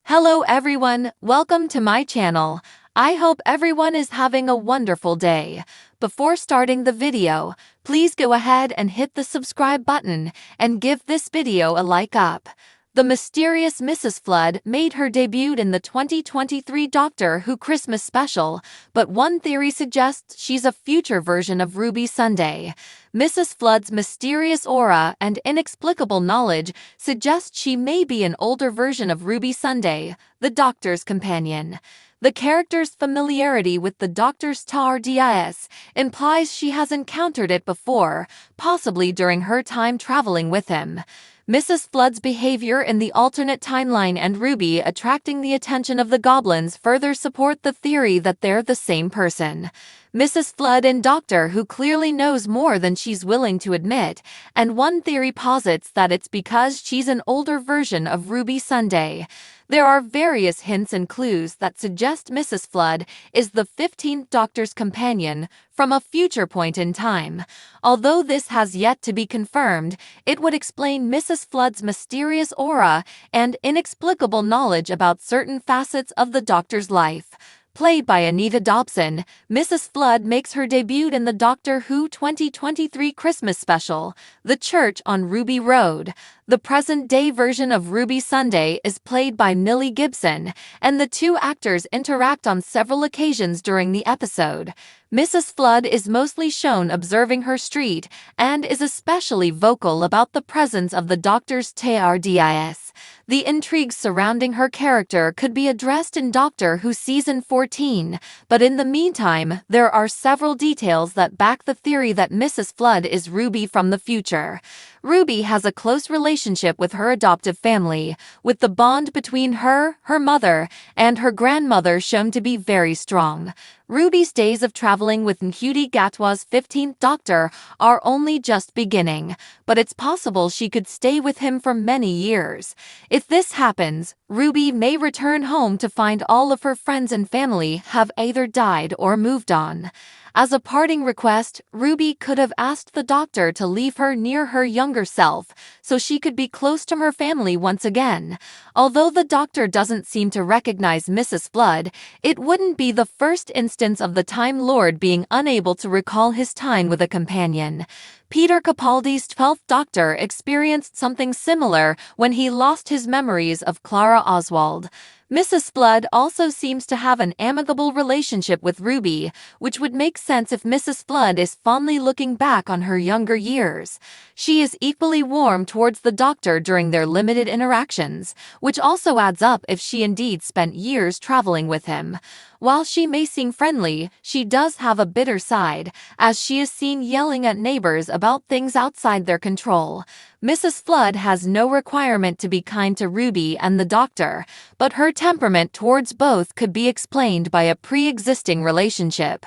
Hello everyone, welcome to my channel. I hope everyone is having a wonderful day. Before starting the video, please go ahead and hit the subscribe button and give this video a like up. The mysterious Mrs. Flood made her debut in the 2023 Doctor Who Christmas special, but one theory suggests she's a future version of Ruby Sunday. Mrs. Flood's mysterious aura and inexplicable knowledge suggest she may be an older version of Ruby Sunday, the Doctor's companion. The character's familiarity with the Doctor's TARDIS implies she has encountered it before, possibly during her time traveling with him. Mrs. Flood's behavior in the alternate timeline and Ruby attracting the attention of the goblins further support the theory that they're the same person. Mrs. Flood in Doctor Who clearly knows more than she's willing to admit, and one theory posits that it's because she's an older version of Ruby Sunday. There are various hints and clues that suggest Mrs. Flood is the 15th Doctor's companion from a future point in time. Although this has yet to be confirmed, it would explain Mrs. Flood's mysterious aura and inexplicable knowledge about certain facets of the Doctor's life. Played by Anita Dobson, Mrs. Flood makes her debut in the Doctor Who 2023 Christmas special, The Church on Ruby Road. The present-day version of Ruby Sunday is played by Millie Gibson, and the two actors interact on several occasions during the episode. Mrs. Flood is mostly shown observing her street and is especially vocal about the presence of the Doctor's TARDIS. The intrigue surrounding her character could be addressed in Doctor Who Season 14, but in the meantime, there are several details that back the theory that Mrs. Flood is Ruby from the future. Ruby has a close relationship with her adoptive family, with the bond between her mother, and her grandmother shown to be very strong. Ruby's days of traveling with Ncuti Gatwa's 15th Doctor are only just beginning, but it's possible she could stay with him for many years. If this happens, Ruby may return home to find all of her friends and family have either died or moved on. As a parting request, Ruby could have asked the Doctor to leave her near her younger self, so she could be close to her family once again. Although the Doctor doesn't seem to recognize Mrs. Flood, it wouldn't be the first instance of the Time Lord being unable to recall his time with a companion. Peter Capaldi's 12th Doctor experienced something similar when he lost his memories of Clara Oswald. Mrs. Flood also seems to have an amicable relationship with Ruby, which would make sense if Mrs. Flood is fondly looking back on her younger years. She is equally warm towards the Doctor during their limited interactions, which also adds up if she indeed spent years traveling with him. While she may seem friendly, she does have a bitter side, as she is seen yelling at neighbors about things outside their control. Mrs. Flood has no requirement to be kind to Ruby and the Doctor, but her temperament towards both could be explained by a pre-existing relationship.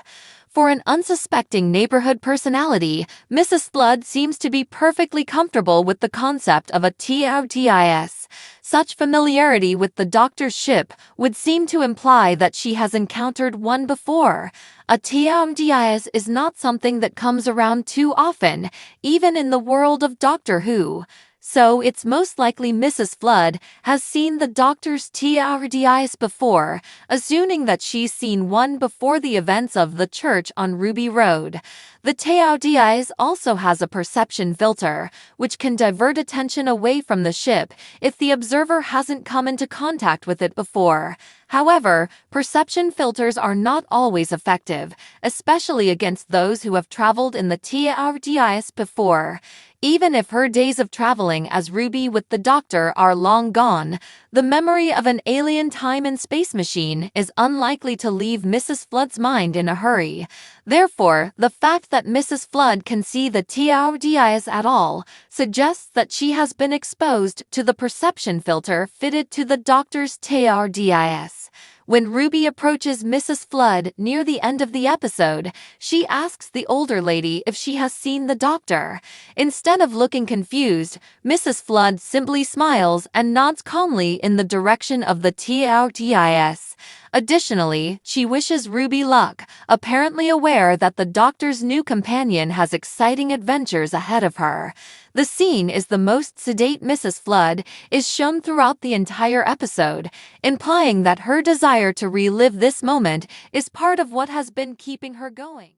For an unsuspecting neighborhood personality, Mrs. Flood seems to be perfectly comfortable with the concept of a TARDIS. Such familiarity with the Doctor's ship would seem to imply that she has encountered one before. A TARDIS is not something that comes around too often, even in the world of Doctor Who. So it's most likely Mrs. Flood has seen the Doctor's TARDIS before, assuming that she's seen one before the events of The Church on Ruby Road. The TARDIS also has a perception filter, which can divert attention away from the ship if the observer hasn't come into contact with it before. However, perception filters are not always effective, especially against those who have traveled in the TARDIS before. Even if her days of traveling as Ruby with the Doctor are long gone, the memory of an alien time and space machine is unlikely to leave Mrs. Flood's mind in a hurry. Therefore, the fact that Mrs. Flood can see the TARDIS at all suggests that she has been exposed to the perception filter fitted to the Doctor's TARDIS. When Ruby approaches Mrs. Flood near the end of the episode, she asks the older lady if she has seen the Doctor. Instead of looking confused, Mrs. Flood simply smiles and nods calmly in the direction of the TARDIS. Additionally, she wishes Ruby luck, apparently aware that the Doctor's new companion has exciting adventures ahead of her. The scene is the most sedate Mrs. Flood is shown throughout the entire episode, implying that her desire to relive this moment is part of what has been keeping her going.